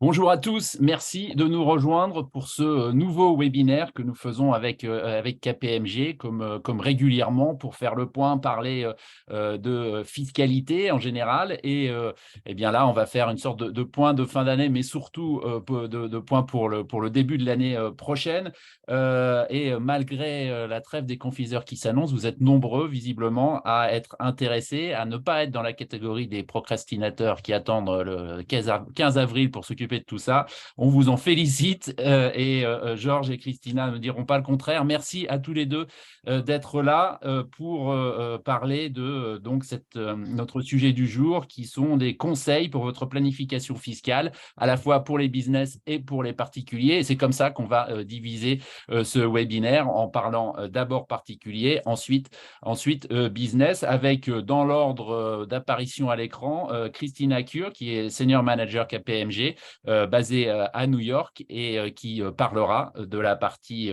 Bonjour à tous, merci de nous rejoindre pour ce nouveau webinaire que nous faisons avec KPMG comme régulièrement pour faire le point, parler de fiscalité en général. Et bien là, on va faire une sorte de point de fin d'année, mais surtout de point pour le début de l'année prochaine. Malgré la trêve des confiseurs qui s'annonce, vous êtes nombreux visiblement à être intéressés, à ne pas être dans la catégorie des procrastinateurs qui attendent le 15 avril pour s'occuper de tout ça. On vous en félicite Georges et Christina ne diront pas le contraire. Merci à tous les deux d'être là pour parler de notre sujet du jour qui sont des conseils pour votre planification fiscale, à la fois pour les business et pour les particuliers. Et c'est comme ça qu'on va diviser ce webinaire en parlant d'abord particulier, ensuite business, avec dans l'ordre d'apparition à l'écran Christina Cure, qui est Senior Manager KPMG, basée à New York et qui parlera de la partie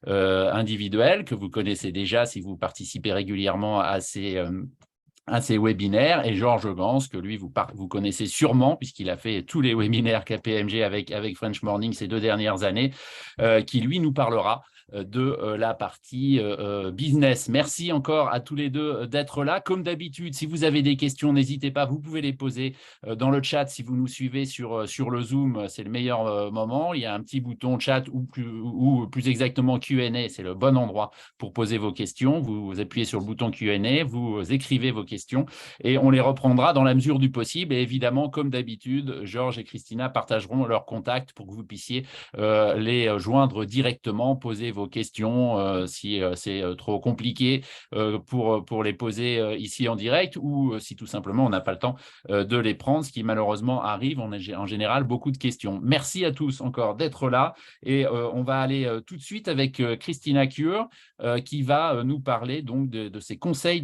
individuelle que vous connaissez déjà si vous participez régulièrement à ces webinaires, et Georges Gans, que lui, vous connaissez sûrement, puisqu'il a fait tous les webinaires KPMG avec French Morning ces 2 dernières années, qui lui nous parlera de la partie business. Merci encore à tous les deux d'être là. Comme d'habitude, si vous avez des questions, n'hésitez pas, vous pouvez les poser dans le chat. Si vous nous suivez sur le Zoom, c'est le meilleur moment. Il y a un petit bouton chat ou plus exactement Q&A, c'est le bon endroit pour poser vos questions. Vous appuyez sur le bouton Q&A, vous écrivez vos questions et on les reprendra dans la mesure du possible. Et évidemment, comme d'habitude, Georges et Christina partageront leurs contacts pour que vous puissiez les joindre directement, poser vos questions si c'est trop compliqué pour les poser ici en direct, ou si tout simplement on n'a pas le temps de les prendre, ce qui malheureusement arrive. On a en général beaucoup de questions. Merci à tous encore d'être là et on va aller tout de suite avec Christina Cure qui va nous parler donc de ses conseils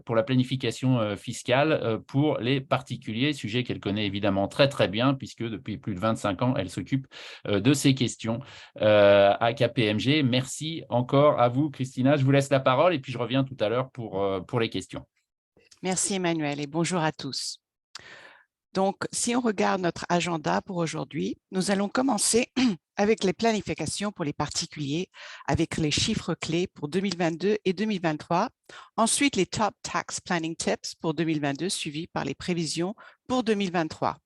pour la planification fiscale pour les particuliers, sujet qu'elle connaît évidemment très très bien puisque depuis plus de 25 ans, elle s'occupe de ces questions à KPMG. Merci encore à vous, Christina. Je vous laisse la parole et puis je reviens tout à l'heure pour les questions. Merci Emmanuel et bonjour à tous. Donc, si on regarde notre agenda pour aujourd'hui, nous allons commencer avec les planifications pour les particuliers, avec les chiffres clés pour 2022 et 2023. Ensuite, les Top Tax Planning Tips pour 2022, suivis par les prévisions pour 2023.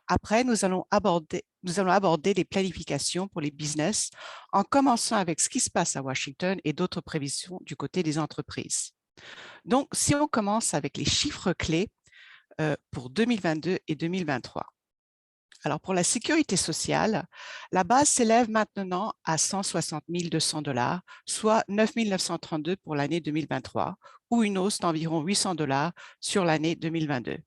Après, nous allons aborder les planifications pour les business en commençant avec ce qui se passe à Washington et d'autres prévisions du côté des entreprises. Donc, si on commence avec les chiffres clés pour 2022 et 2023. Alors, pour la sécurité sociale, la base s'élève maintenant à 160 200 $, soit 9 932 pour l'année 2023, ou une hausse d'environ 800 $ sur l'année 2022.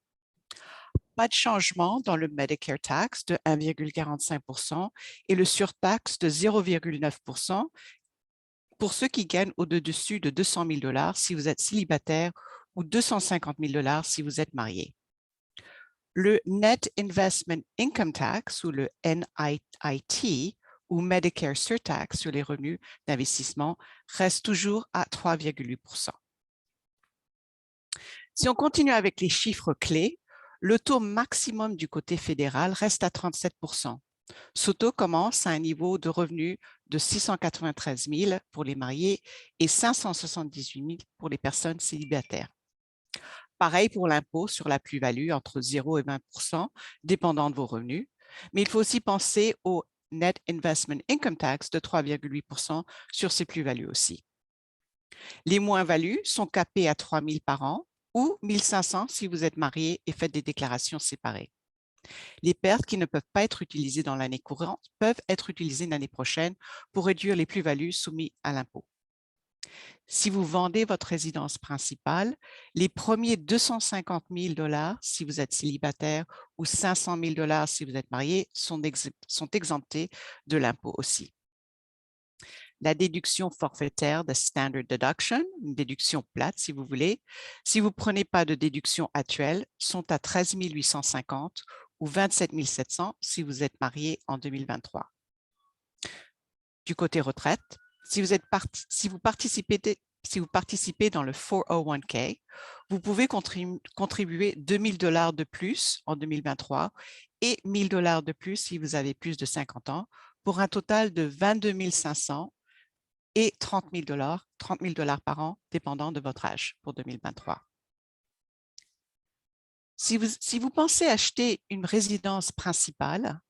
Pas de changement dans le Medicare Tax de 1,45 % et le surtaxe de 0,9 % pour ceux qui gagnent au-dessus de 200 000 $ si vous êtes célibataire ou 250 000 $ si vous êtes marié. Le Net Investment Income Tax ou le NIT ou Medicare Surtax sur les revenus d'investissement reste toujours à 3,8 %. Si on continue avec les chiffres clés, le taux maximum du côté fédéral reste à 37 %. Ce taux commence à un niveau de revenu de 693 000 pour les mariés et 578 000 pour les personnes célibataires. Pareil pour l'impôt sur la plus-value entre 0 et 20 %, dépendant de vos revenus. Mais il faut aussi penser au Net Investment Income Tax de 3,8 % sur ces plus-values aussi. Les moins-values sont capées à 3 000 par an ou 1 500 si vous êtes marié et faites des déclarations séparées. Les pertes qui ne peuvent pas être utilisées dans l'année courante peuvent être utilisées l'année prochaine pour réduire les plus-values soumises à l'impôt. Si vous vendez votre résidence principale, les premiers 250 000 $ si vous êtes célibataire ou 500 000 $ si vous êtes marié sont exemptés de l'impôt aussi. La déduction forfaitaire de Standard Deduction, une déduction plate si vous voulez, si vous ne prenez pas de déduction actuelle, sont à 13 850 ou 27 700 si vous êtes marié en 2023. Du côté retraite, si vous participez dans le 401k, vous pouvez contribuer 2 000 $ de plus en 2023 et 1 000 $ de plus si vous avez plus de 50 ans, pour un total de 22 500 et 30 000 $ par an, dépendant de votre âge pour 2023. Si vous pensez acheter une résidence principale,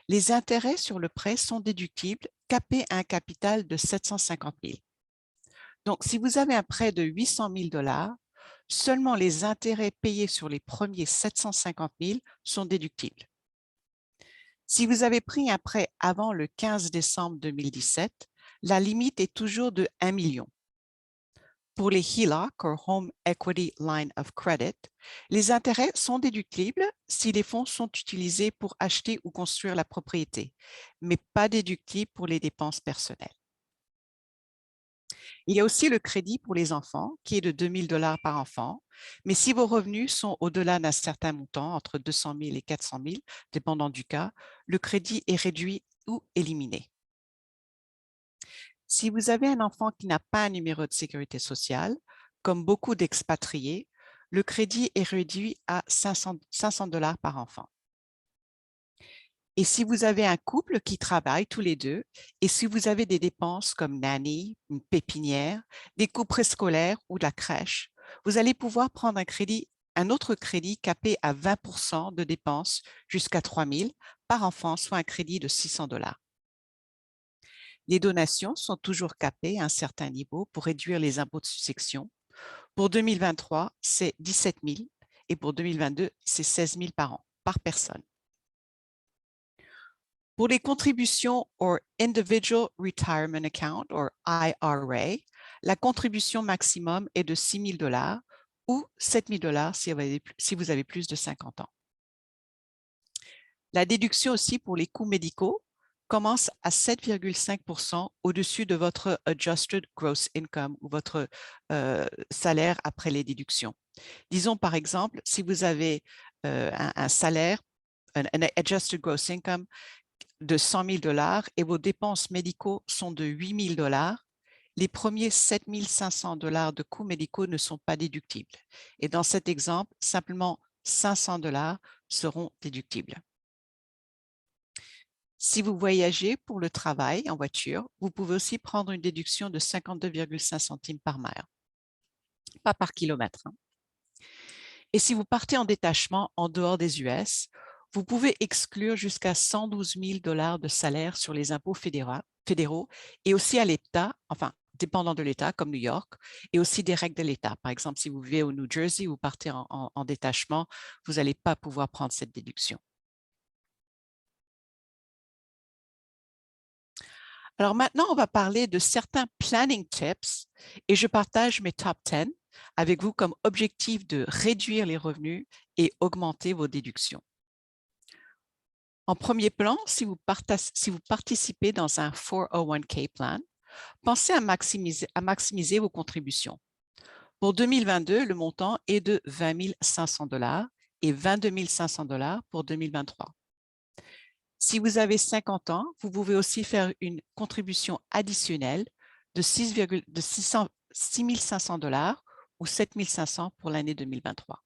les intérêts sur le prêt sont déductibles, capés à un capital de 750 000. Donc, si vous avez un prêt de 800 000 $, seulement les intérêts payés sur les premiers 750 000 sont déductibles. Si vous avez pris un prêt avant le 15 décembre 2017, la limite est toujours de 1 million. Pour les HELOC, ou Home Equity Line of Credit, les intérêts sont déductibles si les fonds sont utilisés pour acheter ou construire la propriété, mais pas déductibles pour les dépenses personnelles. Il y a aussi le crédit pour les enfants, qui est de 2 000 $ par enfant, mais si vos revenus sont au-delà d'un certain montant, entre 200 000 et 400 000, dépendant du cas, le crédit est réduit ou éliminé. Si vous avez un enfant qui n'a pas un numéro de sécurité sociale, comme beaucoup d'expatriés, le crédit est réduit à 500 $ par enfant. Et si vous avez un couple qui travaille tous les deux, et si vous avez des dépenses comme nanny, une pépinière, des coûts préscolaires ou de la crèche, vous allez pouvoir prendre un autre crédit capé à 20 % de dépenses jusqu'à 3 000 par enfant, soit un crédit de 600 $. Les donations sont toujours capées à un certain niveau pour réduire les impôts de succession. Pour 2023, c'est 17 000 et pour 2022, c'est 16 000 par an, par personne. Pour les contributions au Individual Retirement Account, ou IRA, la contribution maximum est de 6 000 $ ou 7 000 $ si vous avez plus de 50 ans. La déduction aussi pour les coûts médicaux commence à 7,5 % au-dessus de votre Adjusted Gross Income ou votre salaire après les déductions. Disons par exemple, si vous avez un salaire, un Adjusted Gross Income de 100 000 $ et vos dépenses médicaux sont de 8 000 $, les premiers 7 500 $ de coûts médicaux ne sont pas déductibles. Et dans cet exemple, simplement 500 $ seront déductibles. Si vous voyagez pour le travail en voiture, vous pouvez aussi prendre une déduction de 52,5 centimes par mile, pas par kilomètre. Et si vous partez en détachement en dehors des US, vous pouvez exclure jusqu'à 112 000 $ de salaire sur les impôts fédéraux et aussi à l'État, enfin, dépendant de l'État, comme New York, et aussi des règles de l'État. Par exemple, si vous vivez au New Jersey ou vous partez en détachement, vous n'allez pas pouvoir prendre cette déduction. Alors maintenant, on va parler de certains planning tips et je partage mes top 10 avec vous comme objectif de réduire les revenus et augmenter vos déductions. En premier plan, si vous participez dans un 401k plan, pensez à maximiser vos contributions. Pour 2022, le montant est de 20 500 $ et 22 500 $ pour 2023. Si vous avez 50 ans, vous pouvez aussi faire une contribution additionnelle de 6 500 $ ou 7 500 pour l'année 2023.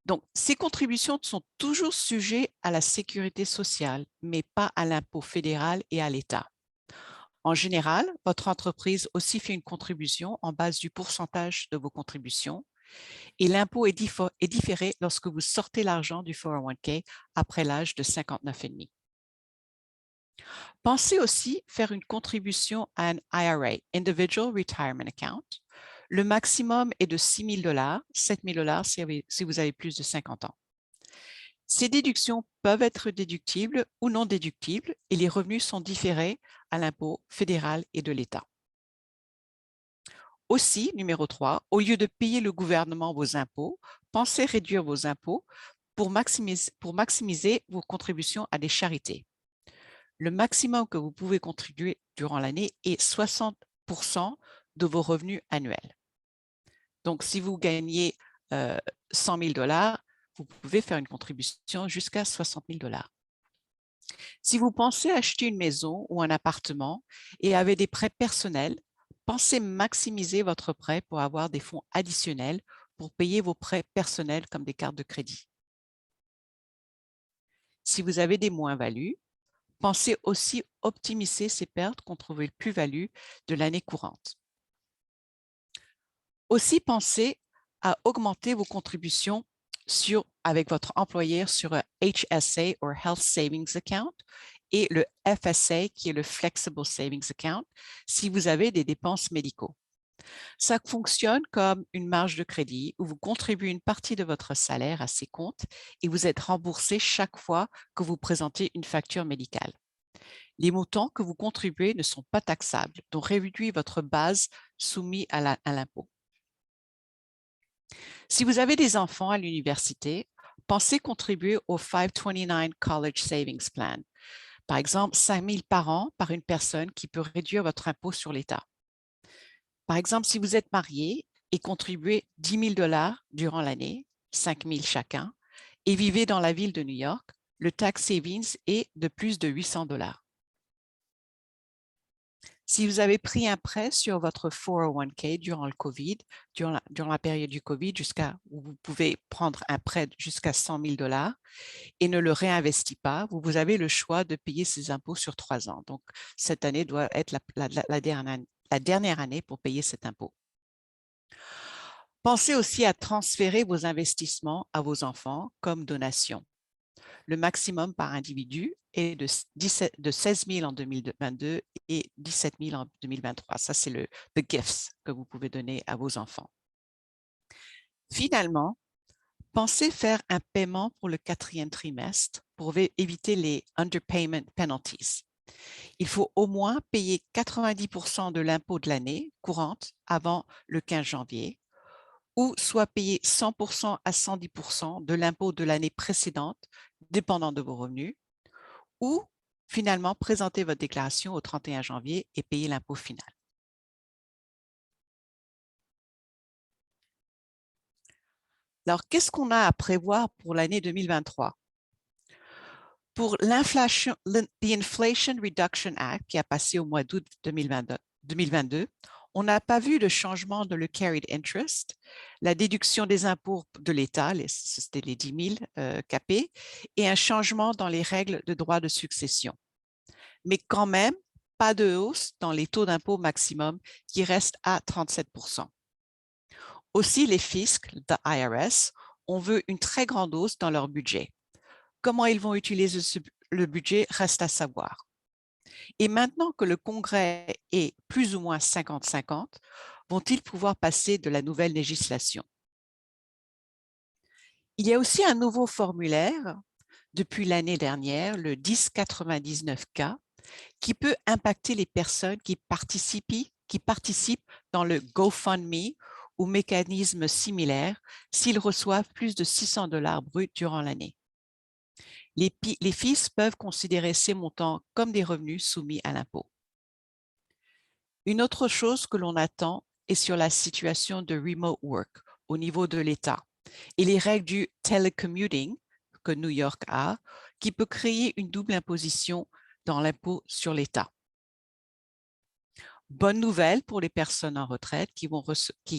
Donc, ces contributions sont toujours sujettes à la sécurité sociale, mais pas à l'impôt fédéral et à l'État. En général, votre entreprise aussi fait une contribution en base du pourcentage de vos contributions et l'impôt est différé lorsque vous sortez l'argent du 401k après l'âge de 59,5. Pensez aussi faire une contribution à un IRA, Individual Retirement Account. Le maximum est de 6 000 $, 7 000 $ si vous avez plus de 50 ans. Ces déductions peuvent être déductibles ou non déductibles et les revenus sont différés à l'impôt fédéral et de l'État. Aussi, numéro 3, au lieu de payer le gouvernement vos impôts, pensez réduire vos impôts pour maximiser vos contributions à des charités. Le maximum que vous pouvez contribuer durant l'année est 60 % de vos revenus annuels. Donc, si vous gagnez 100 000 $, vous pouvez faire une contribution jusqu'à 60 000 $. Si vous pensez acheter une maison ou un appartement et avez des prêts personnels, pensez maximiser votre prêt pour avoir des fonds additionnels pour payer vos prêts personnels comme des cartes de crédit. Si vous avez des moins-values, pensez aussi optimiser ces pertes contre vos plus-values de l'année courante. Aussi, pensez à augmenter vos contributions avec votre employeur sur un HSA ou Health Savings Account et le FSA qui est le Flexible Savings Account si vous avez des dépenses médicaux. Ça fonctionne comme une marge de crédit où vous contribuez une partie de votre salaire à ces comptes et vous êtes remboursé chaque fois que vous présentez une facture médicale. Les montants que vous contribuez ne sont pas taxables, donc réduisez votre base soumise à l'impôt. Si vous avez des enfants à l'université, pensez contribuer au 529 College Savings Plan. Par exemple, 5 000 par an par une personne qui peut réduire votre impôt sur l'État. Par exemple, si vous êtes marié et contribuez 10 000 $ durant l'année, 5 000 chacun, et vivez dans la ville de New York, le tax savings est de plus de 800 $. Si vous avez pris un prêt sur votre 401k durant le COVID, durant la période du COVID, où vous pouvez prendre un prêt jusqu'à 100 000 $ et ne le réinvestit pas, vous avez le choix de payer ces impôts sur 3 ans. Donc, cette année doit être la dernière année pour payer cet impôt. Pensez aussi à transférer vos investissements à vos enfants comme donation. Le maximum par individu est de 16 000 en 2022 et 17 000 en 2023. Ça, c'est le gifts que vous pouvez donner à vos enfants. Finalement, pensez faire un paiement pour le 4e trimestre pour éviter les underpayment penalties. Il faut au moins payer 90% de l'impôt de l'année courante avant le 15 janvier ou soit payer 100% à 110% de l'impôt de l'année précédente, dépendant de vos revenus, ou finalement présenter votre déclaration au 31 janvier et payer l'impôt final. Alors, qu'est-ce qu'on a à prévoir pour l'année 2023? Pour l'Inflation Reduction Act qui a passé au mois d'août 2022, on n'a pas vu de changement dans le carried interest, la déduction des impôts de l'État, c'était les 10 000 capés, et un changement dans les règles de droit de succession. Mais quand même, pas de hausse dans les taux d'impôt maximum qui restent à 37%. Aussi, les fiscs, the IRS, on veut une très grande hausse dans leur budget. Comment ils vont utiliser le budget reste à savoir. Et maintenant que le Congrès est plus ou moins 50-50, vont-ils pouvoir passer de la nouvelle législation? Il y a aussi un nouveau formulaire depuis l'année dernière, le 1099K, qui peut impacter les personnes qui participent dans le GoFundMe ou mécanisme similaire s'ils reçoivent plus de 600 $ bruts durant l'année. Les FIS peuvent considérer ces montants comme des revenus soumis à l'impôt. Une autre chose que l'on attend est sur la situation de remote work au niveau de l'État et les règles du telecommuting que New York a, qui peut créer une double imposition dans l'impôt sur l'État. Bonne nouvelle pour les personnes en retraite qui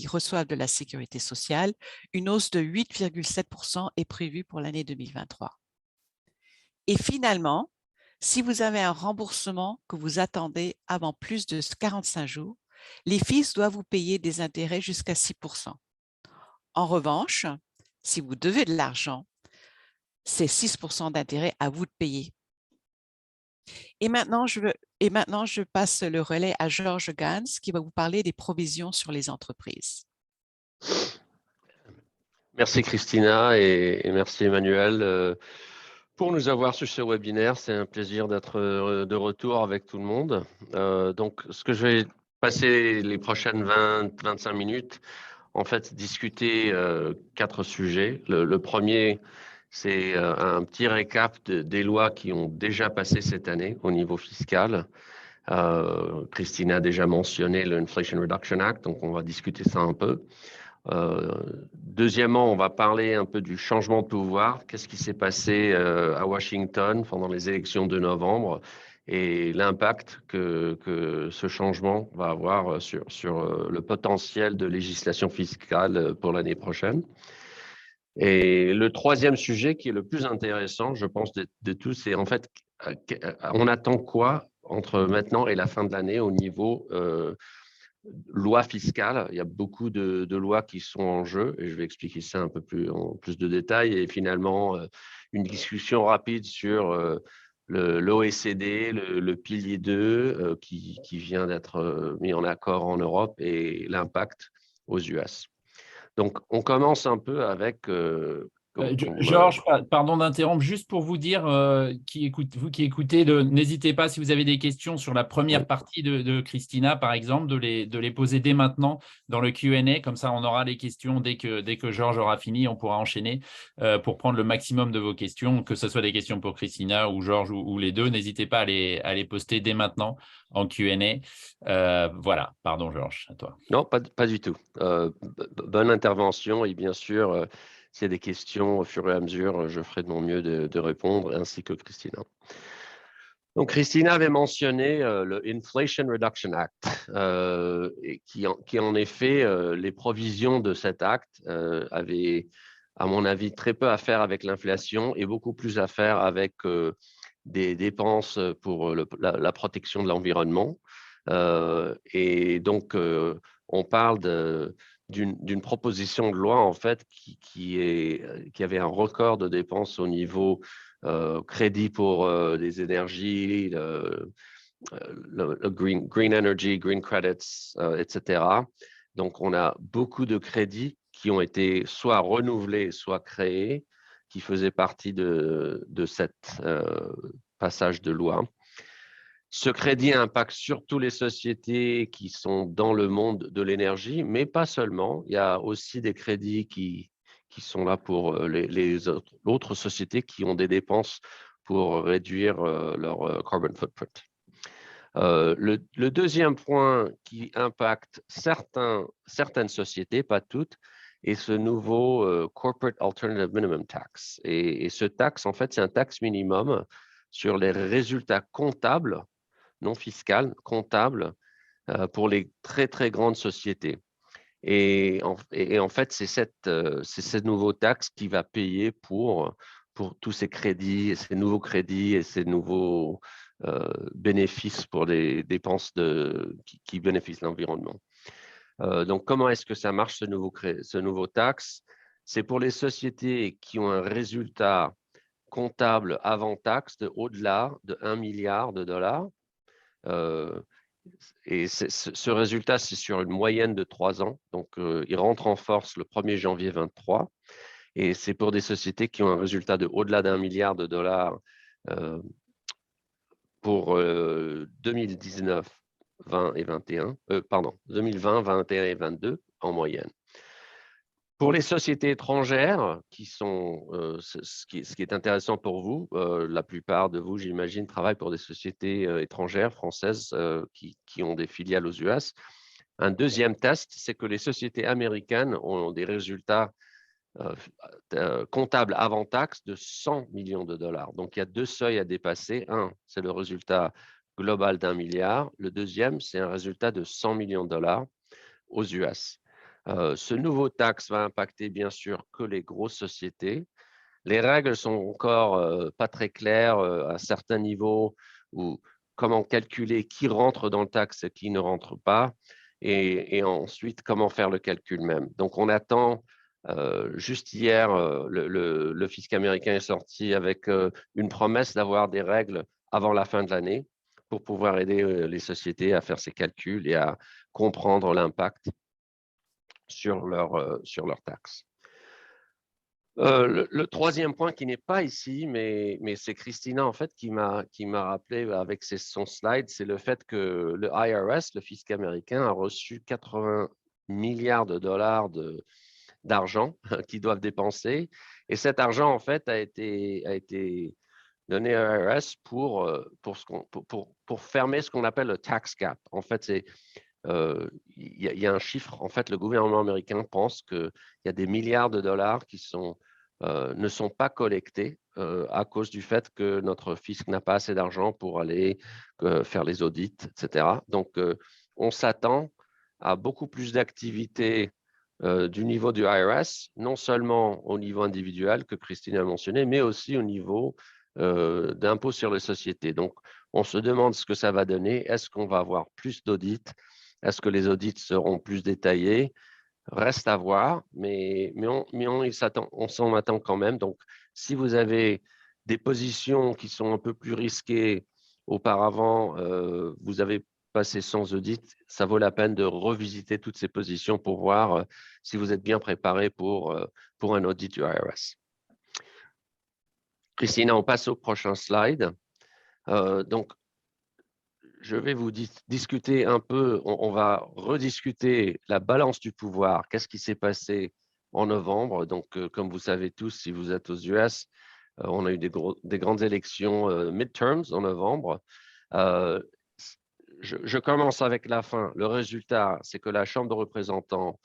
reçoivent de la sécurité sociale, une hausse de 8,7% est prévue pour l'année 2023. Et finalement, si vous avez un remboursement que vous attendez avant plus de 45 jours, les FIS doivent vous payer des intérêts jusqu'à 6%. En revanche, si vous devez de l'argent, c'est 6% d'intérêt à vous de payer. Et maintenant, je passe le relais à Georges Gans qui va vous parler des provisions sur les entreprises. Merci Christina et merci Emmanuel pour nous avoir sur ce webinaire. C'est un plaisir d'être de retour avec tout le monde. Donc, ce que je vais passer les prochaines 20-25 minutes, en fait, discuter 4 sujets. Le premier, c'est un petit récap des lois qui ont déjà passé cette année au niveau fiscal. Christina a déjà mentionné l'Inflation Reduction Act, donc on va discuter ça un peu. Deuxièmement, on va parler un peu du changement de pouvoir. Qu'est-ce qui s'est passé à Washington pendant les élections de novembre et l'impact que ce changement va avoir sur le potentiel de législation fiscale pour l'année prochaine. Et le troisième sujet qui est le plus intéressant, je pense, de tous, c'est en fait, on attend quoi entre maintenant et la fin de l'année au niveau loi fiscale. Il y a beaucoup de lois qui sont en jeu et je vais expliquer ça un peu plus en plus de détails. Et finalement, une discussion rapide sur l'OECD, le pilier 2 qui vient d'être mis en accord en Europe et l'impact aux US. Donc, on commence un peu avec… Georges, pardon d'interrompre, juste pour vous dire, vous qui écoutez, n'hésitez pas si vous avez des questions sur la première partie de Christina, par exemple, de les poser dès maintenant dans le Q&A, comme ça on aura les questions dès que Georges aura fini, on pourra enchaîner pour prendre le maximum de vos questions, que ce soit des questions pour Christina ou Georges ou les deux, n'hésitez pas à les poster dès maintenant en Q&A. Voilà, pardon Georges, à toi. Non, pas du tout. Bonne intervention et bien sûr, s'il y a des questions au fur et à mesure, je ferai de mon mieux de répondre, ainsi que Christina. Donc, Christina avait mentionné le Inflation Reduction Act, qui en effet, les provisions de cet acte avaient, à mon avis, très peu à faire avec l'inflation et beaucoup plus à faire avec des dépenses pour la protection de l'environnement. Et donc, on parle d'une proposition de loi, en fait, qui avait un record de dépenses au niveau crédit pour les énergies, le green energy, green credits, etc. Donc, on a beaucoup de crédits qui ont été soit renouvelés, soit créés, qui faisaient partie de cet passage de loi. Ce crédit impacte surtout les sociétés qui sont dans le monde de l'énergie, mais pas seulement. Il y a aussi des crédits qui sont là pour les autres sociétés qui ont des dépenses pour réduire leur carbon footprint. Le deuxième point qui impacte certaines sociétés, pas toutes, est ce nouveau Corporate Alternative Minimum Tax. Et ce taxe, en fait, c'est un taxe minimum sur les résultats comptables, non fiscales, comptables, pour les très, très grandes sociétés. Et en fait, c'est cette nouveau taxe qui va payer pour tous ces crédits, ces nouveaux crédits et ces nouveaux bénéfices pour les dépenses qui bénéficient l'environnement. Donc, comment est-ce que ça marche, ce nouveau taxe? C'est pour les sociétés qui ont un résultat comptable avant taxe de au-delà de 1 milliard de dollars. Et ce résultat, c'est sur une moyenne de 3 ans. Donc, il rentre en force le 1er janvier 2023. Et c'est pour des sociétés qui ont un résultat de au-delà d'1 milliard de dollars pour 2019, 20 et 21. Pardon, 2020, 21 et 22 en moyenne. Pour les sociétés étrangères, qui sont ce qui est intéressant pour vous, la plupart de vous, j'imagine, travaillent pour des sociétés étrangères, françaises, qui ont des filiales aux US. Un deuxième test, c'est que les sociétés américaines ont des résultats comptables avant taxe de 100 millions de dollars. Donc, il y a deux seuils à dépasser. Un, c'est le résultat global d'1 milliard. Le deuxième, c'est un résultat de 100 millions de dollars aux US. Ce nouveau taxe va impacter bien sûr que les grosses sociétés. Les règles sont encore pas très claires à certains niveaux, ou comment calculer qui rentre dans le taxe et qui ne rentre pas, et ensuite comment faire le calcul même. Donc on attend, juste hier, le fisc américain est sorti avec une promesse d'avoir des règles avant la fin de l'année pour pouvoir aider les sociétés à faire ces calculs et à comprendre l'impact sur leur taxe. Le troisième point qui n'est pas ici, mais c'est Christina en fait qui m'a rappelé avec son slide, c'est le fait que le IRS, le fisc américain, a reçu 80 milliards de dollars d'argent qu'ils doivent dépenser. Et cet argent, en fait, a été donné à l'IRS pour fermer ce qu'on appelle le tax gap. En fait, c'est il y a un chiffre, en fait, le gouvernement américain pense qu'il y a des milliards de dollars qui ne sont pas collectés à cause du fait que notre fisc n'a pas assez d'argent pour aller faire les audits, etc. Donc, on s'attend à beaucoup plus d'activités du niveau du IRS, non seulement au niveau individuel que Christine a mentionné, mais aussi au niveau d'impôt sur les sociétés. Donc, on se demande ce que ça va donner. Est-ce qu'on va avoir plus d'audits? Est-ce que les audits seront plus détaillés? Reste à voir, mais on s'en attend quand même. Donc, si vous avez des positions qui sont un peu plus risquées auparavant, vous avez passé sans audit, ça vaut la peine de revisiter toutes ces positions pour voir si vous êtes bien préparé pour un audit du IRS. Christina, on passe au prochain slide. Donc, je vais vous discuter un peu, on va rediscuter la balance du pouvoir. Qu'est-ce qui s'est passé en novembre? Donc, comme vous savez tous, si vous êtes aux US, on a eu des grandes élections midterms en novembre. Je commence avec la fin. Le résultat, c'est que la Chambre de représentants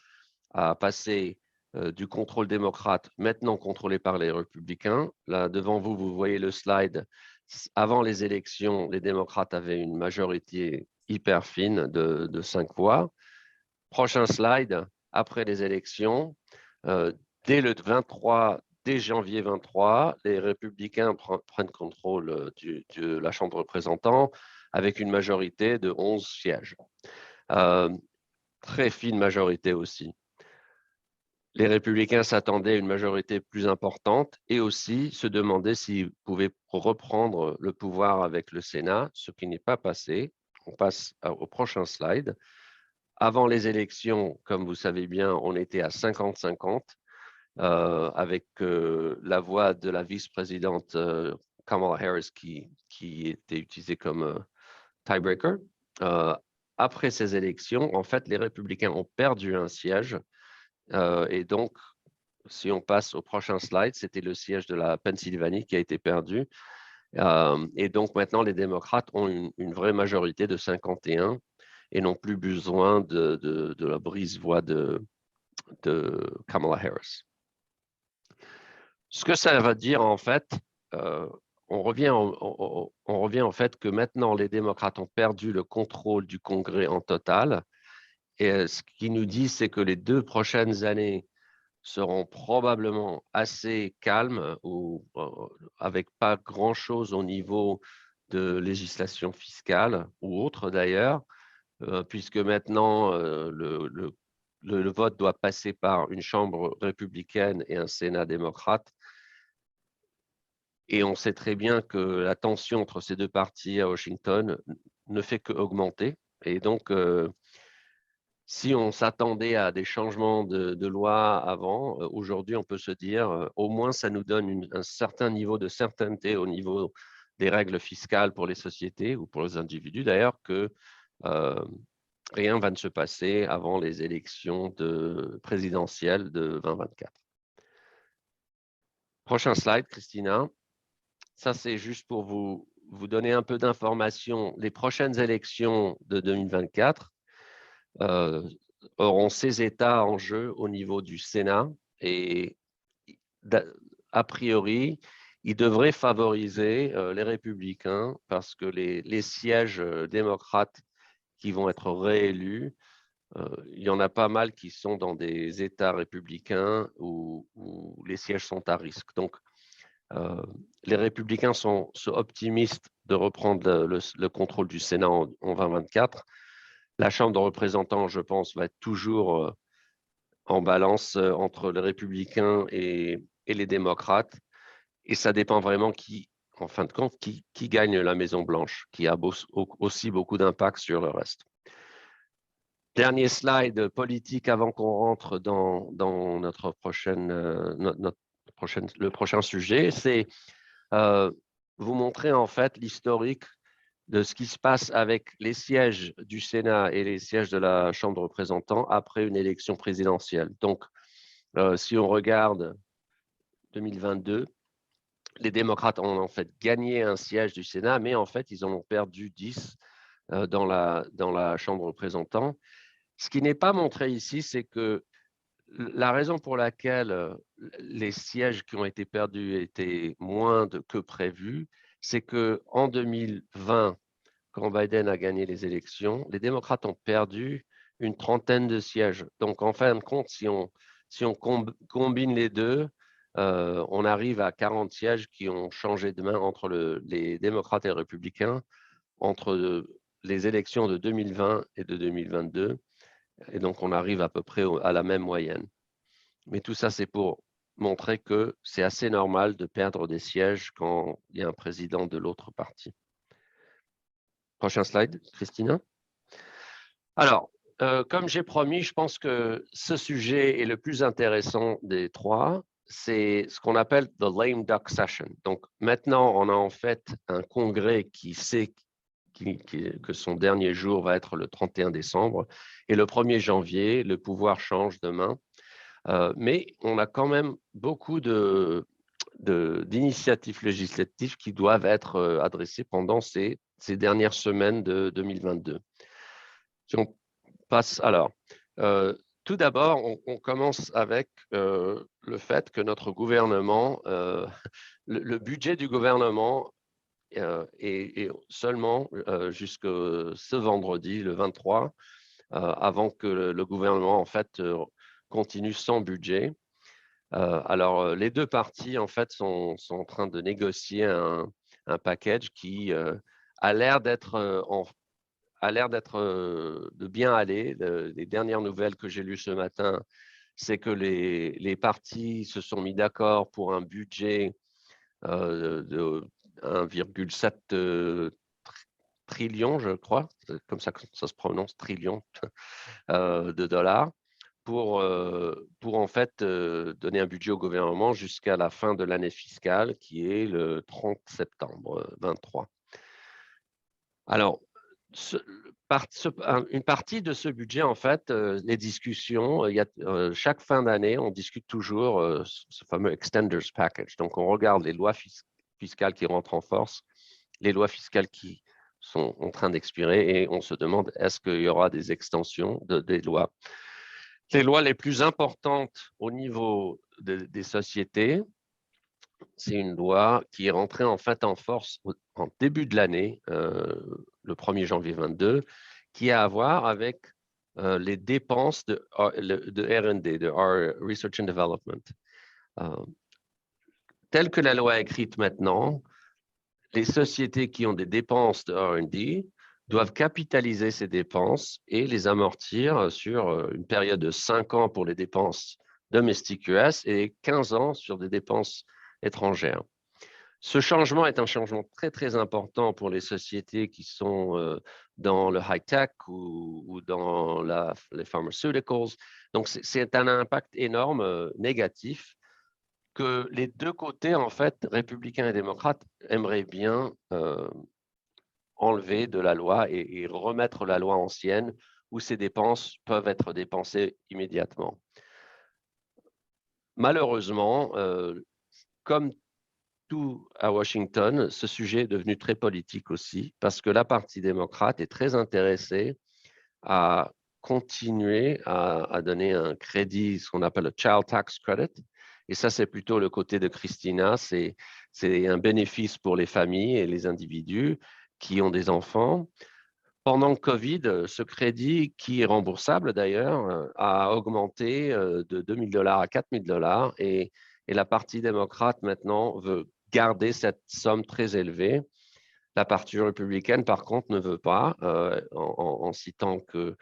a passé du contrôle démocrate, maintenant contrôlé par les républicains. Là, devant vous, vous voyez le slide. Avant les élections, les démocrates avaient une majorité hyper fine de 5 voix. Prochain slide, après les élections, dès janvier 23, les républicains prennent contrôle de la Chambre de représentants avec une majorité de 11 sièges. Très fine majorité aussi. Les républicains s'attendaient à une majorité plus importante et aussi se demandaient s'ils pouvaient reprendre le pouvoir avec le Sénat, ce qui n'est pas passé. On passe au prochain slide. Avant les élections, comme vous savez bien, on était à 50-50 avec la voix de la vice-présidente Kamala Harris qui était utilisée comme tiebreaker. Après ces élections, en fait, les républicains ont perdu un siège et donc, si on passe au prochain slide, c'était le siège de la Pennsylvanie qui a été perdu. Et donc maintenant, les démocrates ont une vraie majorité de 51 et n'ont plus besoin de la brise-voix de Kamala Harris. Ce que ça va dire en fait, on revient en fait que maintenant les démocrates ont perdu le contrôle du Congrès en total. Et ce qui nous dit, c'est que les 2 prochaines années seront probablement assez calmes ou avec pas grand-chose au niveau de législation fiscale ou autre d'ailleurs, puisque maintenant le vote doit passer par une chambre républicaine et un Sénat démocrate. Et on sait très bien que la tension entre ces 2 partis à Washington ne fait qu'augmenter. Et donc, si on s'attendait à des changements de loi avant, aujourd'hui, on peut se dire, au moins, ça nous donne un certain niveau de certainté au niveau des règles fiscales pour les sociétés ou pour les individus, d'ailleurs, que rien va ne se passer avant les élections présidentielles de 2024. Prochain slide, Christina. Ça, c'est juste pour vous donner un peu d'informations. Les prochaines élections de 2024 auront ces États en jeu au niveau du Sénat et a priori, ils devraient favoriser les républicains parce que les sièges démocrates qui vont être réélus, il y en a pas mal qui sont dans des États républicains où les sièges sont à risque. Donc, les républicains sont optimistes de reprendre le contrôle du Sénat en 2024. La Chambre de représentants, je pense, va être toujours en balance entre les républicains et les démocrates. Et ça dépend vraiment en fin de compte, qui gagne la Maison-Blanche, qui a aussi beaucoup d'impact sur le reste. Dernier slide politique avant qu'on rentre dans notre le prochain sujet, c'est vous montrer en fait l'historique de ce qui se passe avec les sièges du Sénat et les sièges de la Chambre de représentants après une élection présidentielle. Donc, si on regarde 2022, les démocrates ont en fait gagné un siège du Sénat, mais en fait, ils en ont perdu 10 dans la Chambre de représentants. Ce qui n'est pas montré ici, c'est que la raison pour laquelle les sièges qui ont été perdus étaient moins que prévu, c'est qu'en 2020, quand Biden a gagné les élections, les démocrates ont perdu une trentaine de sièges. Donc, en fin de compte, si on combine les deux, on arrive à 40 sièges qui ont changé de main entre les démocrates et les républicains, entre les élections de 2020 et de 2022. Et donc, on arrive à peu près à la même moyenne. Mais tout ça, c'est pour montrer que c'est assez normal de perdre des sièges quand il y a un président de l'autre parti. Prochain slide, Christina. Alors, comme j'ai promis, je pense que ce sujet est le plus intéressant des trois. C'est ce qu'on appelle the lame duck session. Donc, maintenant, on a en fait un congrès qui sait que son dernier jour va être le 31 décembre. Et le 1er janvier, le pouvoir change demain. Mais on a quand même beaucoup d'initiatives législatives qui doivent être adressées pendant ces dernières semaines de 2022. Si on passe, alors, tout d'abord, on commence avec le fait que notre gouvernement, le budget du gouvernement est seulement jusque ce vendredi, le 23, avant que le gouvernement, en fait, continue sans budget. Alors, les deux parties, en fait, sont en train de négocier un package qui a l'air d'être de bien aller. Les dernières nouvelles que j'ai lues ce matin, c'est que les partis se sont mis d'accord pour un budget de 1,7 trillion, je crois, comme ça se prononce, trillion de dollars, pour en fait donner un budget au gouvernement jusqu'à la fin de l'année fiscale, qui est le 30 septembre 23. Alors, une partie de ce budget, en fait, les discussions, chaque fin d'année, on discute toujours ce fameux Extenders Package. Donc, on regarde les lois fiscales qui rentrent en force, les lois fiscales qui sont en train d'expirer, et on se demande est-ce qu'il y aura des extensions des lois. Les lois les plus importantes au niveau des sociétés, c'est une loi qui est rentrée en fait en force en début de l'année, le 1er janvier 22, qui a à voir avec les dépenses de R&D, de Research and Development. Telle que la loi est écrite maintenant, les sociétés qui ont des dépenses de R&D doivent capitaliser ces dépenses et les amortir sur une période de 5 ans pour les dépenses domestiques US et 15 ans sur des dépenses étrangères. Ce changement est un changement très, très important pour les sociétés qui sont dans le high-tech ou dans les pharmaceuticals. Donc, c'est un impact énorme négatif que les deux côtés, en fait, républicains et démocrates, aimeraient bien enlever de la loi et remettre la loi ancienne où ces dépenses peuvent être dépensées immédiatement. Malheureusement, comme tout à Washington, ce sujet est devenu très politique aussi parce que la partie démocrate est très intéressée à continuer à donner un crédit, ce qu'on appelle le Child Tax Credit. Et ça, c'est plutôt le côté de Christina, c'est un bénéfice pour les familles et les individus qui ont des enfants. Pendant le COVID, ce crédit, qui est remboursable d'ailleurs, a augmenté de $2 000 à $4 000 et la partie démocrate maintenant veut garder cette somme très élevée. La partie républicaine, par contre, ne veut pas, en citant que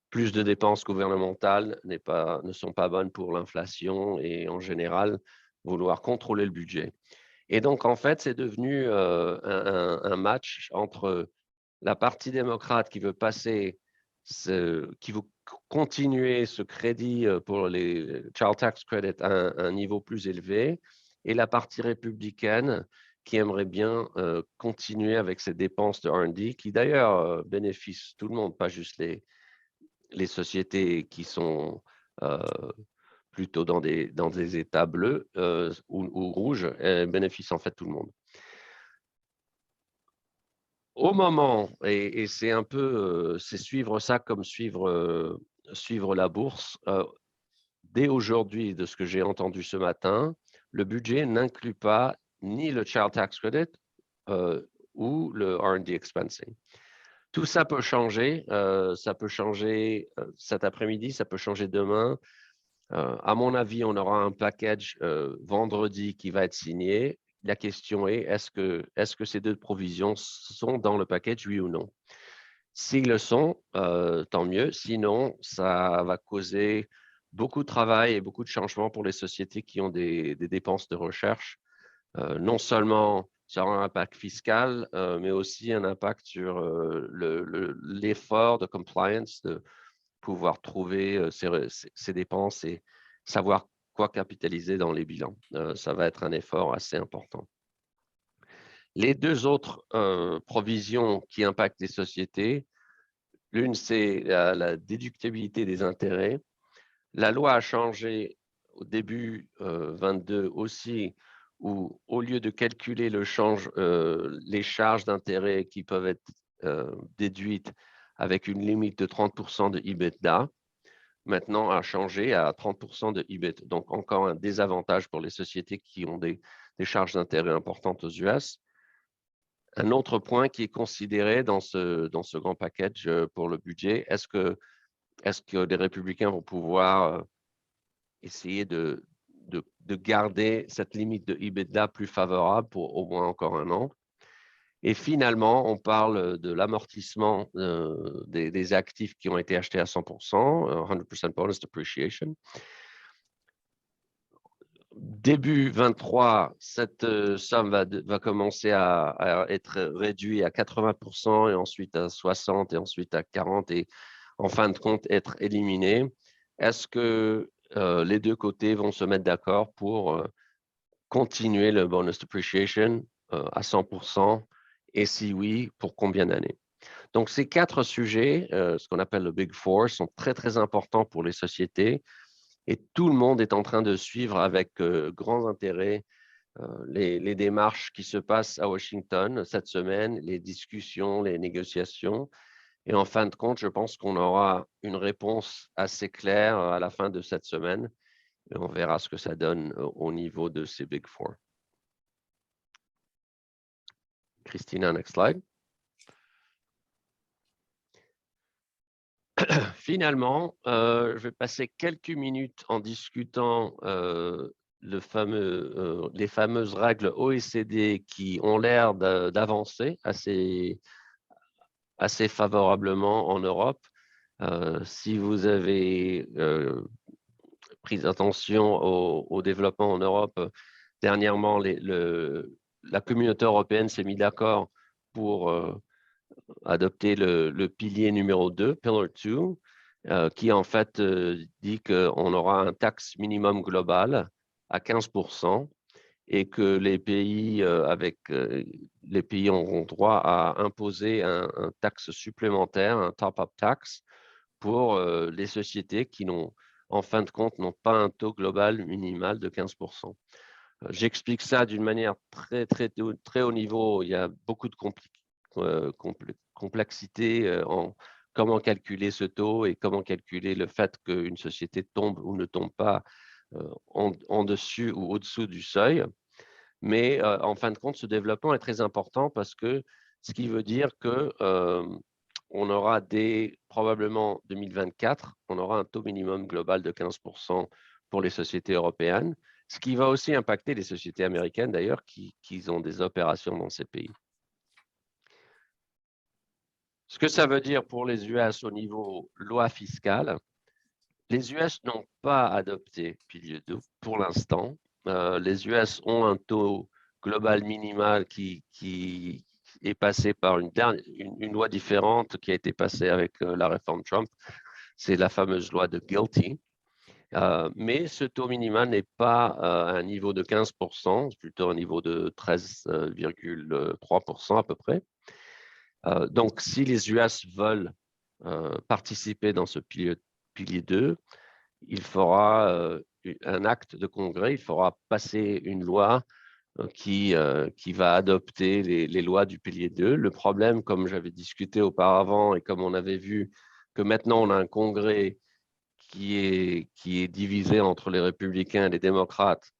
plus de dépenses gouvernementales ne sont pas bonnes pour l'inflation et en général, vouloir contrôler le budget. Et donc, en fait, c'est devenu un match entre la partie démocrate qui veut qui veut continuer ce crédit pour les Child Tax Credit à un niveau plus élevé, et la partie républicaine qui aimerait bien continuer avec ces dépenses de R&D qui d'ailleurs bénéficient tout le monde, pas juste les sociétés qui sont plutôt dans des états bleus ou rouges, bénéficient en fait tout le monde. Au moment, et c'est un peu, c'est suivre ça comme suivre la bourse, dès aujourd'hui, de ce que j'ai entendu ce matin, le budget n'inclut pas ni le Child Tax Credit ou le R&D expensing. Tout ça peut changer. Ça peut changer cet après-midi, ça peut changer demain. À mon avis, on aura un package vendredi qui va être signé. La question est, est-ce que ces deux provisions sont dans le package, oui ou non? S'ils le sont, tant mieux. Sinon, ça va causer beaucoup de travail et beaucoup de changements pour les sociétés qui ont des dépenses de recherche. Non seulement sur un impact fiscal, mais aussi un impact sur l'effort de compliance, de pouvoir trouver ces dépenses et savoir quoi capitaliser dans les bilans. Ça va être un effort assez important. Les deux autres provisions qui impactent les sociétés, l'une, c'est la déductibilité des intérêts. La loi a changé au début 22 aussi, où au lieu de calculer les charges d'intérêt qui peuvent être déduites avec une limite de 30% de EBITDA, maintenant a changé à 30% de EBITDA. Donc encore un désavantage pour les sociétés qui ont des charges d'intérêt importantes aux US. Un autre point qui est considéré dans ce grand package pour le budget, est-ce que les républicains vont pouvoir essayer de garder cette limite de EBITDA plus favorable pour au moins encore un an? Et finalement, on parle de l'amortissement des actifs qui ont été achetés à 100%, 100% bonus depreciation. Début 23, cette somme va commencer à être réduite à 80% et ensuite à 60% et ensuite à 40% et en fin de compte être éliminée. Est-ce que les deux côtés vont se mettre d'accord pour continuer le bonus depreciation à 100%? Et si oui, pour combien d'années? Donc, ces quatre sujets, ce qu'on appelle le Big Four, sont très, très importants pour les sociétés et tout le monde est en train de suivre avec grand intérêt les démarches qui se passent à Washington cette semaine, les discussions, les négociations. Et en fin de compte, je pense qu'on aura une réponse assez claire à la fin de cette semaine et on verra ce que ça donne au niveau de ces Big Four. Christina, next slide. Finalement, je vais passer quelques minutes en discutant les fameuses règles OECD qui ont l'air d'avancer assez favorablement en Europe. Si vous avez pris attention au développement en Europe, dernièrement, la communauté européenne s'est mise d'accord pour adopter le pilier numéro 2, Pillar 2, qui en fait dit qu'on aura un taxe minimum global à 15% et que les pays auront droit à imposer un taxe supplémentaire, un top-up tax, pour les sociétés qui en fin de compte, n'ont pas un taux global minimal de 15%. J'explique ça d'une manière très, très, très haut niveau. Il y a beaucoup de complexité en comment calculer ce taux et comment calculer le fait qu'une société tombe ou ne tombe pas en dessus ou au-dessous du seuil. Mais en fin de compte, ce développement est très important parce que ce qui veut dire que on aura probablement 2024, on aura un taux minimum global de 15% pour les sociétés européennes, ce qui va aussi impacter les sociétés américaines d'ailleurs qui ont des opérations dans ces pays. Ce que ça veut dire pour les US au niveau loi fiscale, les US n'ont pas adopté pilier 2 pour l'instant. Les US ont un taux global minimal qui est passé par une loi différente qui a été passée avec la réforme Trump. C'est la fameuse loi de GILTI. Mais ce taux minimal n'est pas à un niveau de 15%, c'est plutôt un niveau de 13,3% à peu près. Donc, si les US veulent participer dans ce pilier 2, il fera un acte de congrès, il fera passer une loi qui va adopter les lois du pilier 2. Le problème, comme j'avais discuté auparavant et comme on avait vu que maintenant on a un congrès qui est divisé entre les républicains et les démocrates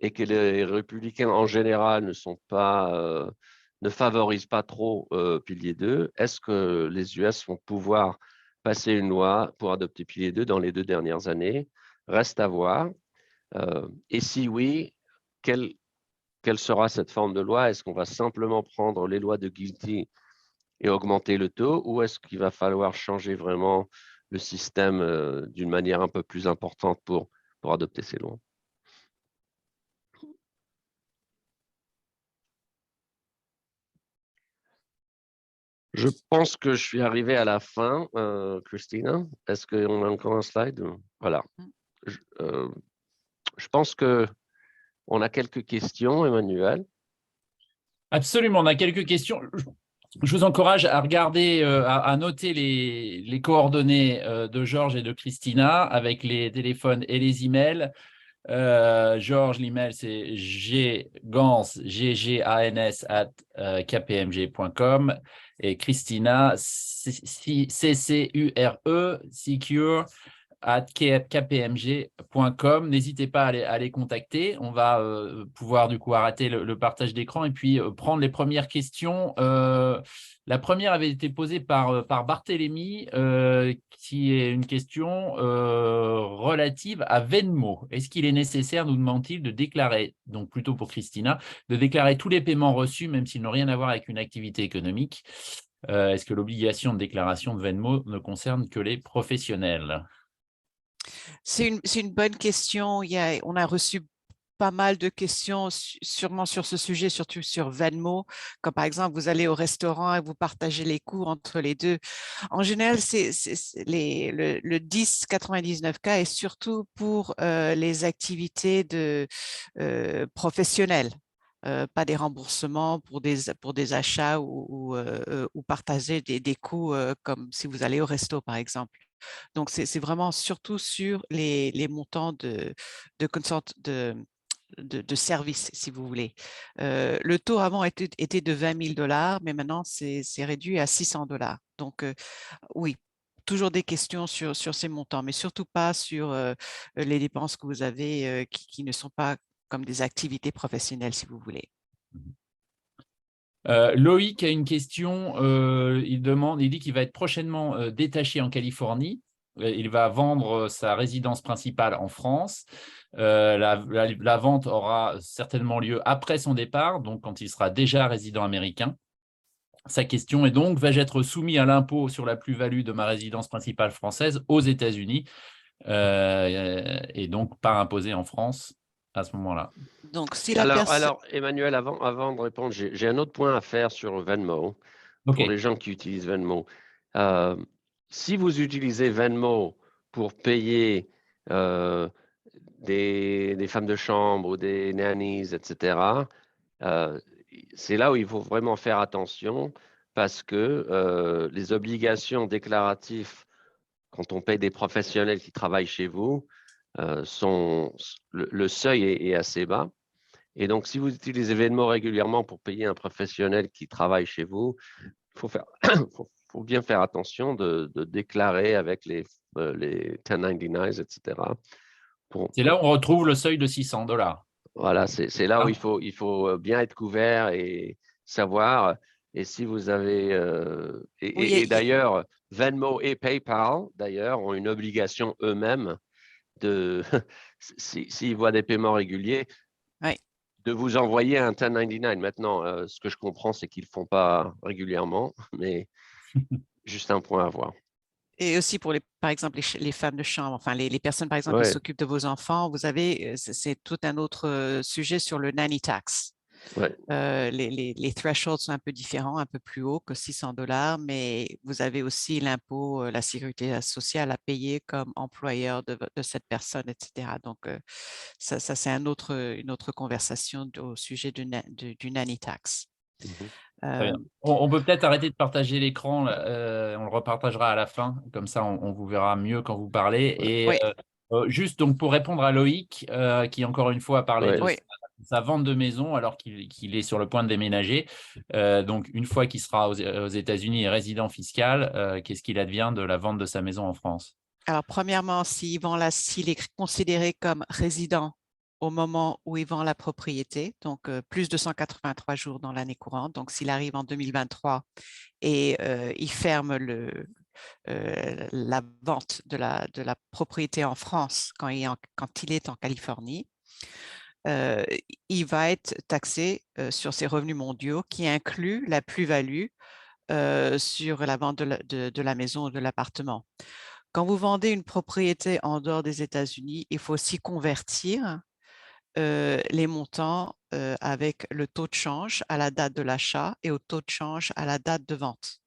et que les républicains en général ne sont pas ne favorise pas trop pilier 2. Est-ce que les US vont pouvoir passer une loi pour adopter pilier 2 dans les 2 dernières années? Reste à voir. Et si oui, quelle sera cette forme de loi? Est-ce qu'on va simplement prendre les lois de Guilty et augmenter le taux, ou est-ce qu'il va falloir changer vraiment le système d'une manière un peu plus importante pour adopter ces lois? Je pense que je suis arrivé à la fin, Christina. Est-ce qu'on a encore un slide? Voilà. Je pense qu'on a quelques questions, Emmanuel. Absolument, on a quelques questions. Je vous encourage à regarder, à noter les coordonnées de Georges et de Christina avec les téléphones et les emails. Georges, l'email, c'est ggans@kpmg.com et Christina, secure @kpmg.com. N'hésitez pas à les contacter. On va pouvoir du coup arrêter le partage d'écran et puis prendre les premières questions. La première avait été posée par Barthélémy, qui est une question relative à Venmo. Est-ce qu'il est nécessaire, nous demande-t-il, de déclarer, donc plutôt pour Christina, de déclarer tous les paiements reçus, même s'ils n'ont rien à voir avec une activité économique? Est-ce que l'obligation de déclaration de Venmo ne concerne que les professionnels? C'est une bonne question. On a reçu pas mal de questions sûrement sur ce sujet, surtout sur Venmo. Comme par exemple, vous allez au restaurant et vous partagez les coûts entre les deux. En général, le 1099K est surtout pour les activités professionnelles. Pas des remboursements pour des achats ou partager des coûts comme si vous allez au resto, par exemple. Donc, c'est vraiment surtout sur les montants de services, si vous voulez. Le taux avant était de 20 000 $, mais maintenant, c'est réduit à 600 $. Donc, oui, toujours des questions sur ces montants, mais surtout pas sur les dépenses que vous avez qui ne sont pas comme des activités professionnelles, si vous voulez. Loïc a une question. Il dit qu'il va être prochainement détaché en Californie. Il va vendre sa résidence principale en France. La vente aura certainement lieu après son départ, donc quand il sera déjà résident américain. Sa question est donc, vais-je être soumis à l'impôt sur la plus-value de ma résidence principale française aux États-Unis et donc pas imposé en France à ce moment-là? Donc, si la personne... Alors, Emmanuel, avant de répondre, j'ai un autre point à faire sur Venmo, pour les gens qui utilisent Venmo. Si vous utilisez Venmo pour payer des femmes de chambre ou des nannies, etc., c'est là où il faut vraiment faire attention parce que les obligations déclaratives quand on paye des professionnels qui travaillent chez vous, le seuil est assez bas. Et donc, si vous utilisez Venmo régulièrement pour payer un professionnel qui travaille chez vous, il faut bien faire attention de déclarer avec les 1099, etc. C'est là où on retrouve le seuil de 600 $. Voilà, c'est là où il faut bien être couvert et savoir. Et si vous avez... et d'ailleurs, Venmo et PayPal, d'ailleurs, ont une obligation eux-mêmes de, s'ils voient des paiements réguliers, de vous envoyer un 1099. Maintenant, ce que je comprends, c'est qu'ils ne le font pas régulièrement, mais juste un point à voir. Et aussi pour, par exemple, les femmes de chambre, enfin les personnes, par exemple, qui s'occupent de vos enfants, vous avez, c'est tout un autre sujet sur le nanny tax. Ouais. Les thresholds sont un peu différents, un peu plus hauts que 600 $, mais vous avez aussi l'impôt, la sécurité sociale à payer comme employeur de cette personne, etc. Donc, ça c'est une autre conversation au sujet du nanny tax. On peut peut-être arrêter de partager l'écran, on le repartagera à la fin, comme ça on vous verra mieux quand vous parlez. Et juste donc pour répondre à Loïc, qui encore une fois a parlé de sa vente de maison alors qu'il est sur le point de déménager. Donc une fois qu'il sera aux États-Unis et résident fiscal, qu'est-ce qu'il advient de la vente de sa maison en France? Alors premièrement, s'il est considéré comme résident au moment où il vend la propriété, donc plus de 183 jours dans l'année courante. Donc, s'il arrive en 2023 et il ferme la vente de la propriété en France quand il est en Californie, il va être taxé sur ses revenus mondiaux qui incluent la plus-value sur la vente de la maison ou de l'appartement. Quand vous vendez une propriété en dehors des États-Unis, il faut aussi convertir les montants avec le taux de change à la date de l'achat et au taux de change à la date de vente.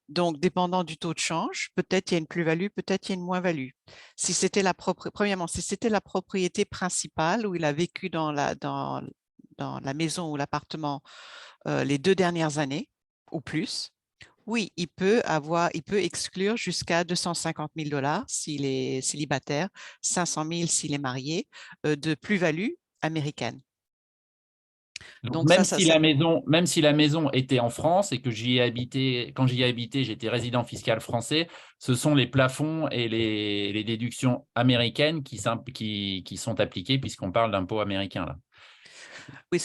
Donc, dépendant du taux de change, peut-être il y a une plus-value, peut-être il y a une moins-value. Premièrement, si c'était la propriété principale où il a vécu dans la maison ou l'appartement les 2 dernières années ou plus, oui, il peut exclure jusqu'à 250 000 $ s'il est célibataire, 500 000 s'il est marié, de plus-value américaine. Donc, Donc, même si la maison était en France et que j'y ai habité, quand j'y ai habité, j'étais résident fiscal français, ce sont les plafonds et les déductions américaines qui sont appliquées puisqu'on parle d'impôts américains là. oui,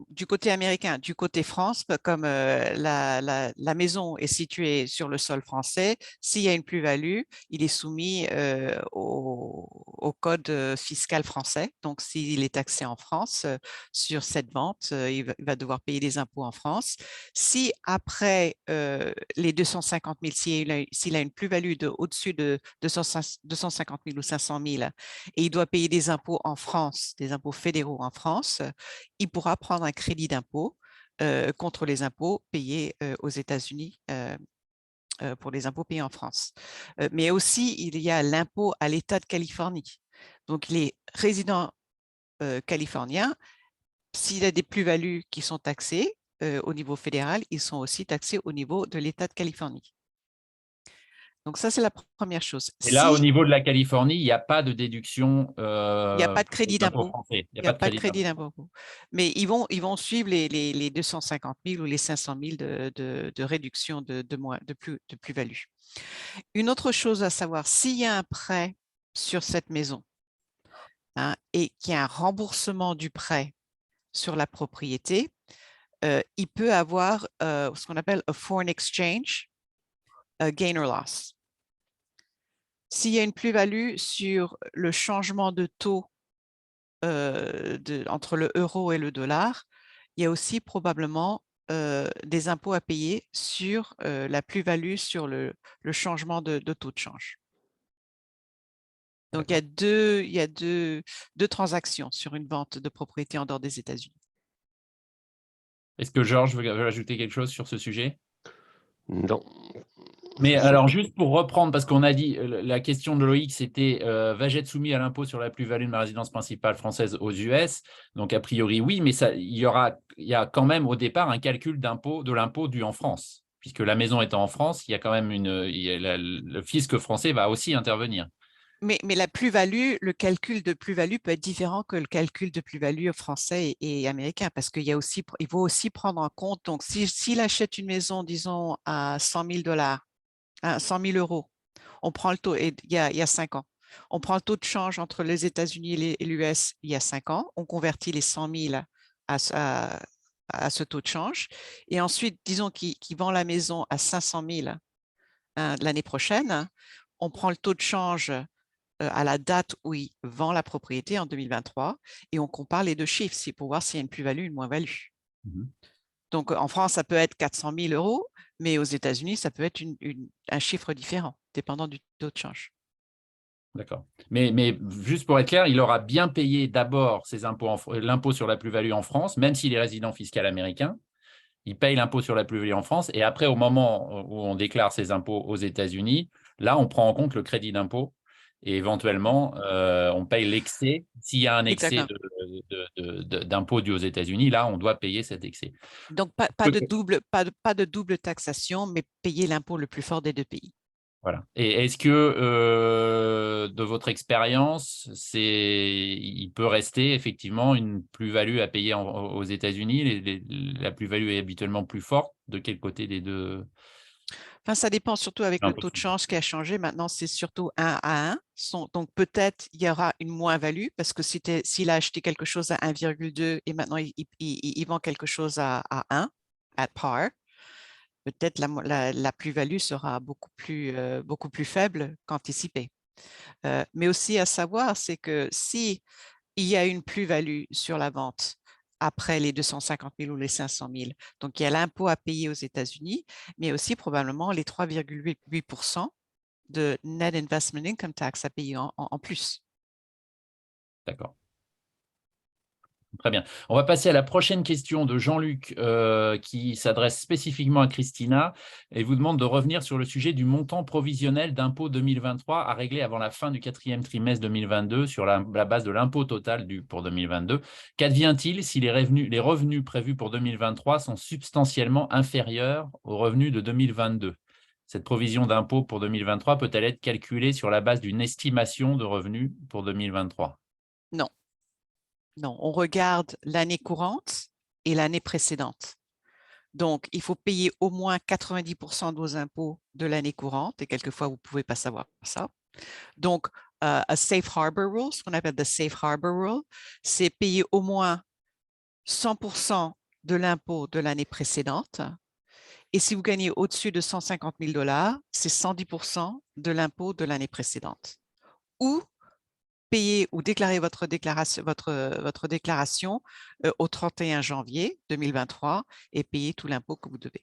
du côté américain. Du côté France, comme la maison est située sur le sol français, s'il y a une plus-value, il est soumis au code fiscal français. Donc, s'il est taxé en France sur cette vente, il va devoir payer des impôts en France. Si après les 250 000, s'il a une plus-value au-dessus de 250 000 ou 500 000 et il doit payer des impôts en France, des impôts fédéraux en France, il pourra prendre un crédit d'impôt contre les impôts payés aux États-Unis pour les impôts payés en France. Mais aussi, il y a l'impôt à l'État de Californie. Donc, les résidents californiens, s'il y a des plus-values qui sont taxées au niveau fédéral, ils sont aussi taxés au niveau de l'État de Californie. Donc, ça, c'est la première chose. Et là, au niveau de la Californie, il n'y a pas de déduction il n'y a pas de crédit d'impôt. français. Il n'y a pas de crédit d'impôt. Mais ils vont suivre les 250 000 ou les 500 000 de réduction de plus-value. Une autre chose à savoir, s'il y a un prêt sur cette maison et qu'il y a un remboursement du prêt sur la propriété, il peut avoir ce qu'on appelle un foreign exchange gain or loss. S'il y a une plus-value sur le changement de taux entre le euro et le dollar, il y a aussi probablement des impôts à payer sur la plus-value sur le changement de taux de change. Donc, il y a deux transactions sur une vente de propriété en dehors des États-Unis. Est-ce que Georges veut ajouter quelque chose sur ce sujet? Non. Mais alors, juste pour reprendre, parce qu'on a dit, la question de Loïc, c'était vais-je être soumis à l'impôt sur la plus-value de ma résidence principale française aux US? Donc, a priori, oui, mais il y a quand même au départ un calcul de l'impôt dû en France. Puisque la maison étant en France, il y a quand même le fisc français va aussi intervenir. Mais la plus-value, le calcul de plus-value peut être différent que le calcul de plus-value français et américain, parce il faut aussi prendre en compte, donc s'il achète une maison, disons, à 100 000 $, 100 000 €, on prend le taux, il y a 5 ans, on prend le taux de change entre les États-Unis et l'US il y a 5 ans, on convertit les 100 000 à ce taux de change, et ensuite, disons qu'il vend la maison à 500 000 l'année prochaine, on prend le taux de change à la date où il vend la propriété en 2023 et on compare les deux chiffres pour voir s'il y a une plus-value ou une moins-value. Donc, en France, ça peut être 400 000 €, mais aux États-Unis, ça peut être un chiffre différent, dépendant du taux de change. D'accord. Mais juste pour être clair, il aura bien payé d'abord ses impôts, l'impôt sur la plus-value en France, même s'il est résident fiscal américain. Il paye l'impôt sur la plus-value en France. Et après, au moment où on déclare ses impôts aux États-Unis, là, on prend en compte le crédit d'impôt. Et éventuellement, on paye l'excès. S'il y a un excès d'impôt dû aux États-Unis, là, on doit payer cet excès. Donc, pas de double taxation, mais payer l'impôt le plus fort des deux pays. Voilà. Et est-ce que, de votre expérience, il peut rester effectivement une plus-value à payer aux États-Unis? La plus-value est habituellement plus forte. De quel côté des deux? Enfin, ça dépend surtout avec le taux de Impossible. change qui a changé. Maintenant, c'est surtout 1 à 1. Donc, peut-être il y aura une moins-value parce que s'il a acheté quelque chose à 1,2 et maintenant il vend quelque chose à 1, at par, peut-être la plus-value sera beaucoup plus faible qu'anticipé. Mais aussi à savoir, c'est que si il y a une plus-value sur la vente après les 250 000 ou les 500 000. Donc, il y a l'impôt à payer aux États-Unis, mais aussi probablement les 3,8% de Net Investment Income Tax à payer en plus. D'accord. Très bien. On va passer à la prochaine question de Jean-Luc qui s'adresse spécifiquement à Christina et vous demande de revenir sur le sujet du montant provisionnel d'impôt 2023 à régler avant la fin du 4e trimestre 2022 sur la base de l'impôt total dû pour 2022. Qu'advient-il si les revenus prévus pour 2023 sont substantiellement inférieurs aux revenus de 2022 ? Cette provision d'impôt pour 2023 peut-elle être calculée sur la base d'une estimation de revenus pour 2023 ? Non. Non, on regarde l'année courante et l'année précédente. Donc, il faut payer au moins 90% de vos impôts de l'année courante et quelquefois, vous ne pouvez pas savoir ça. Donc, a safe harbor rule, ce qu'on appelle the safe harbor rule, c'est payer au moins 100% de l'impôt de l'année précédente. Et si vous gagnez au-dessus de 150 000 $, c'est 110% de l'impôt de l'année précédente. Ou payer ou déclarer votre déclaration au 31 janvier 2023 et payer tout l'impôt que vous devez.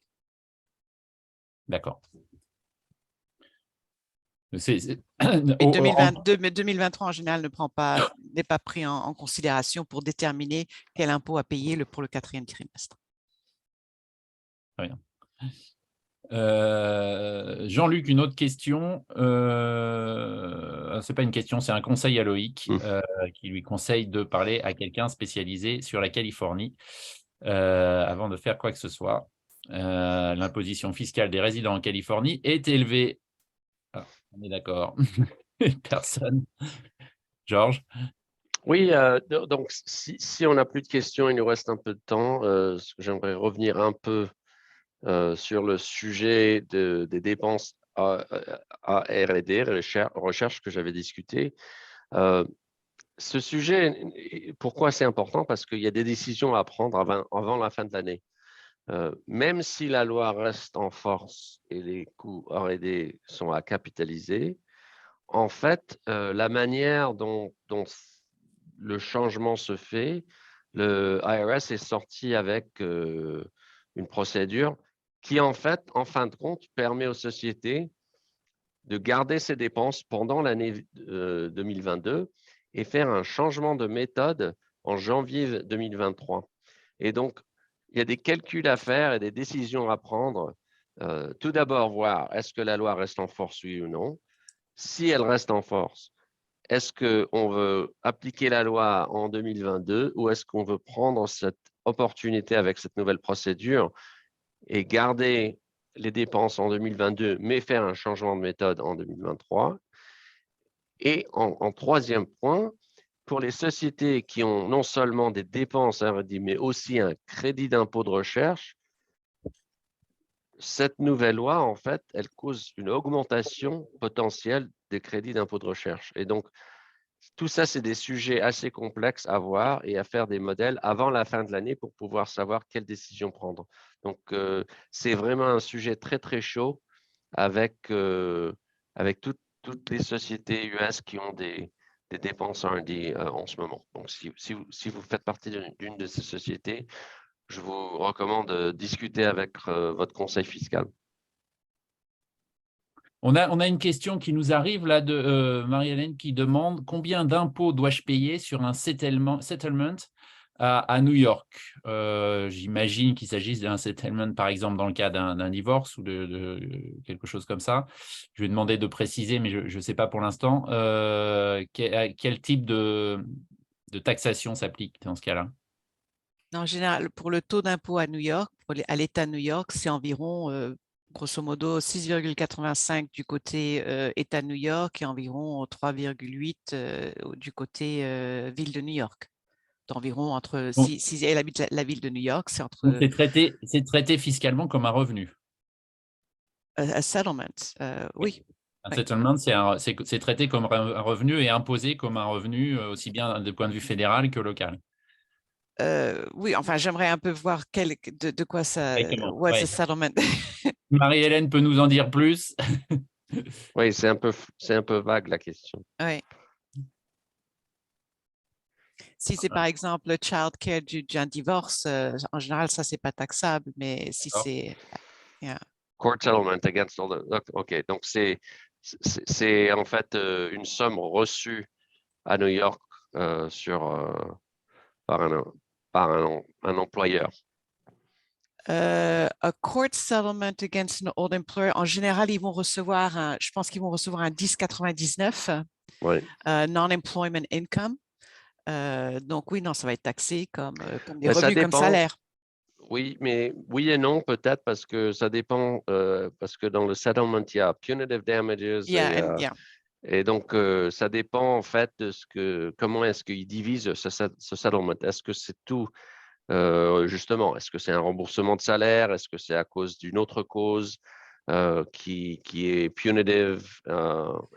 D'accord. Mais 2023 en général n'est pas pris en considération pour déterminer quel impôt à payer pour le 4e trimestre. Très bien. Jean-Luc, une autre question. Ce n'est pas une question, c'est un conseil à Loïc qui lui conseille de parler à quelqu'un spécialisé sur la Californie avant de faire quoi que ce soit. L'imposition fiscale des résidents en Californie est élevée. Ah, on est d'accord. Personne. Georges? Oui, donc si on n'a plus de questions, il nous reste un peu de temps. J'aimerais revenir un peu sur le sujet des dépenses à R&D, recherche que j'avais discuté. Ce sujet, pourquoi c'est important? Parce qu'il y a des décisions à prendre avant la fin de l'année. Même si la loi reste en force et les coûts R&D sont à capitaliser, en fait, la manière dont le changement se fait, le IRS est sorti avec une procédure qui, en fait, en fin de compte, permet aux sociétés de garder ces dépenses pendant l'année 2022 et faire un changement de méthode en janvier 2023. Et donc, il y a des calculs à faire et des décisions à prendre. Tout d'abord, voir est-ce que la loi reste en force, oui ou non. Si elle reste en force, est-ce qu'on veut appliquer la loi en 2022 ou est-ce qu'on veut prendre cette opportunité avec cette nouvelle procédure et garder les dépenses en 2022, mais faire un changement de méthode en 2023? Et en troisième point, pour les sociétés qui ont non seulement des dépenses R&D, mais aussi un crédit d'impôt de recherche, cette nouvelle loi, en fait, elle cause une augmentation potentielle des crédits d'impôt de recherche. Et donc, tout ça, c'est des sujets assez complexes à voir et à faire des modèles avant la fin de l'année pour pouvoir savoir quelles décisions prendre. Donc, c'est vraiment un sujet très, très chaud avec toutes les sociétés US qui ont des dépenses R&D en ce moment. Donc, si vous faites partie d'une de ces sociétés, je vous recommande de discuter avec votre conseil fiscal. On a une question qui nous arrive là de Marie-Hélène qui demande combien d'impôts dois-je payer sur un settlement à New York. J'imagine qu'il s'agisse d'un settlement, par exemple, dans le cas d'un divorce ou de quelque chose comme ça. Je vais demander de préciser, mais je ne sais pas pour l'instant. Quel type de taxation s'applique dans ce cas-là? En général, pour le taux d'impôt à New York, à l'État de New York, c'est environ, grosso modo, 6,85 du côté État de New York et environ 3,8 du côté ville de New York. D'environ entre, si elle habite la ville de New York, c'est entre… C'est traité fiscalement comme un revenu. a settlement, oui. Un Oui. settlement, c'est traité comme un revenu et imposé comme un revenu aussi bien du point de vue fédéral que local. Oui, enfin, j'aimerais un peu voir de quoi ça, Exactement. what's a Ouais. settlement. Marie-Hélène peut nous en dire plus. Oui, c'est un peu vague la question. Oui. Si c'est par exemple le child care d'un divorce, en général, ça, c'est pas taxable, mais si c'est, yeah. Court settlement against all the. OK, donc c'est en fait une somme reçue à New York par un employeur. A court settlement against an old employer, en général, ils vont recevoir je pense qu'ils vont recevoir un 1099, Oui. non-employment income. Donc oui, non, ça va être taxé comme des Mais ça revenus comme dépend. salaire. Oui, mais oui et non, peut-être, parce que ça dépend, parce que dans le settlement, il y a punitive damages Yeah, et donc ça dépend en fait de comment est-ce qu'ils divisent ce settlement. Est-ce que c'est tout, justement, est-ce que c'est un remboursement de salaire? Est-ce que c'est à cause d'une autre cause qui est punitive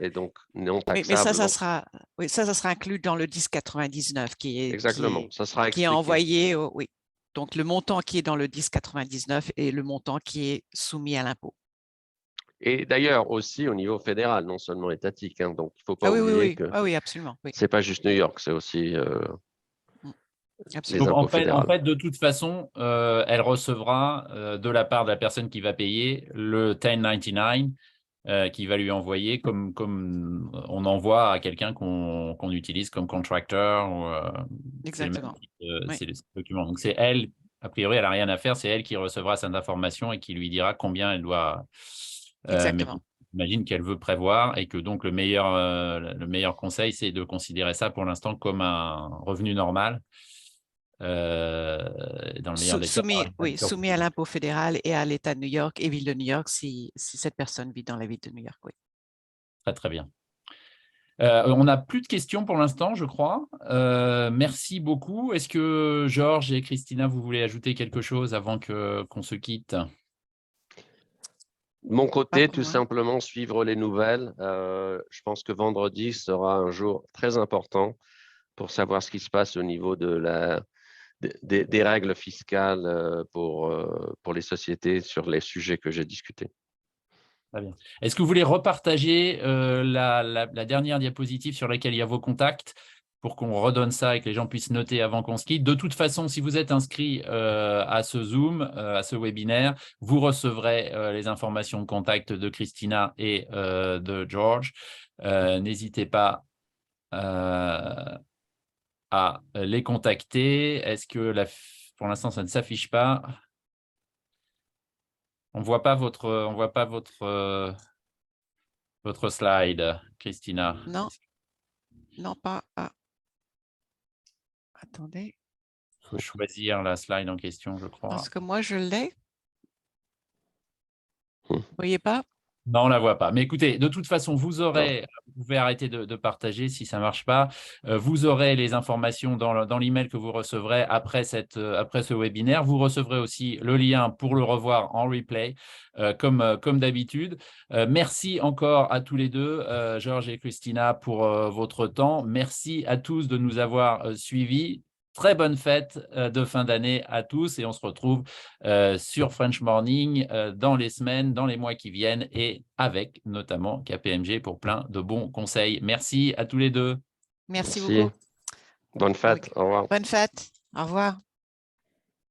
et donc non mais ça, taxable? ça Donc, sera, oui, ça sera inclus dans le 1099 exactement, ça sera qui est expliqué. envoyé, oui. Donc le montant qui est dans le 1099 et le montant qui est soumis à l'impôt. Et d'ailleurs aussi au niveau fédéral, non seulement étatique, hein, donc il ne faut pas Ah oui, oui, oublier oui, que ah oui, absolument, oui. c'est pas juste New York, c'est aussi les Absolument. Donc, impôts fédéraux. de toute façon, elle recevra de la part de la personne qui va payer le 1099 qui va lui envoyer comme on envoie à quelqu'un qu'on utilise comme contractor. C'est le même Exactement. type, Oui, c'est le document. Donc, c'est elle, a priori, elle n'a rien à faire. C'est elle qui recevra cette information et qui lui dira combien elle doit. Mais exactement. j'imagine qu'elle veut prévoir et que donc le meilleur conseil, c'est de considérer ça pour l'instant comme un revenu normal. Dans le meilleur des cas, Soumis, oui, soumis à l'impôt fédéral et à l'État de New York et ville de New York si cette personne vit dans la ville de New York, oui. très, très bien. On n'a plus de questions pour l'instant, je crois. Merci beaucoup. Est-ce que Georges et Christina, vous voulez ajouter quelque chose avant qu'on se quitte? De mon Pas côté, pour tout moi. simplement suivre les nouvelles. Je pense que vendredi sera un jour très important pour savoir ce qui se passe au niveau des règles fiscales pour les sociétés sur les sujets que j'ai discutés. Très bien. Est-ce que vous voulez repartager la dernière diapositive sur laquelle il y a vos contacts pour qu'on redonne ça et que les gens puissent noter avant qu'on se quitte? De toute façon, si vous êtes inscrit à ce Zoom, à ce webinaire, vous recevrez les informations de contact de Christina et de George. N'hésitez pas à les contacter. Est-ce que pour l'instant, ça ne s'affiche pas? On ne voit pas votre slide, Christina. Non, non, pas. Attendez, Il faut choisir la slide en question, je crois. parce que moi, je l'ai. Hmm. Vous voyez pas? Non, on ne la voit pas. Mais écoutez, de toute façon, vous Non. pouvez arrêter de partager si ça ne marche pas. Vous aurez les informations dans l'email que vous recevrez après ce webinaire. Vous recevrez aussi le lien pour le revoir en replay, comme d'habitude. Merci encore à tous les deux, Georges et Christina, pour votre temps. Merci à tous de nous avoir suivis. Très bonne fête de fin d'année à tous et on se retrouve sur French Morning dans les semaines, dans les mois qui viennent et avec notamment KPMG pour plein de bons conseils. Merci à tous les deux. Merci Merci. beaucoup. Bonne fête. Au revoir. Bonne fête. Au revoir.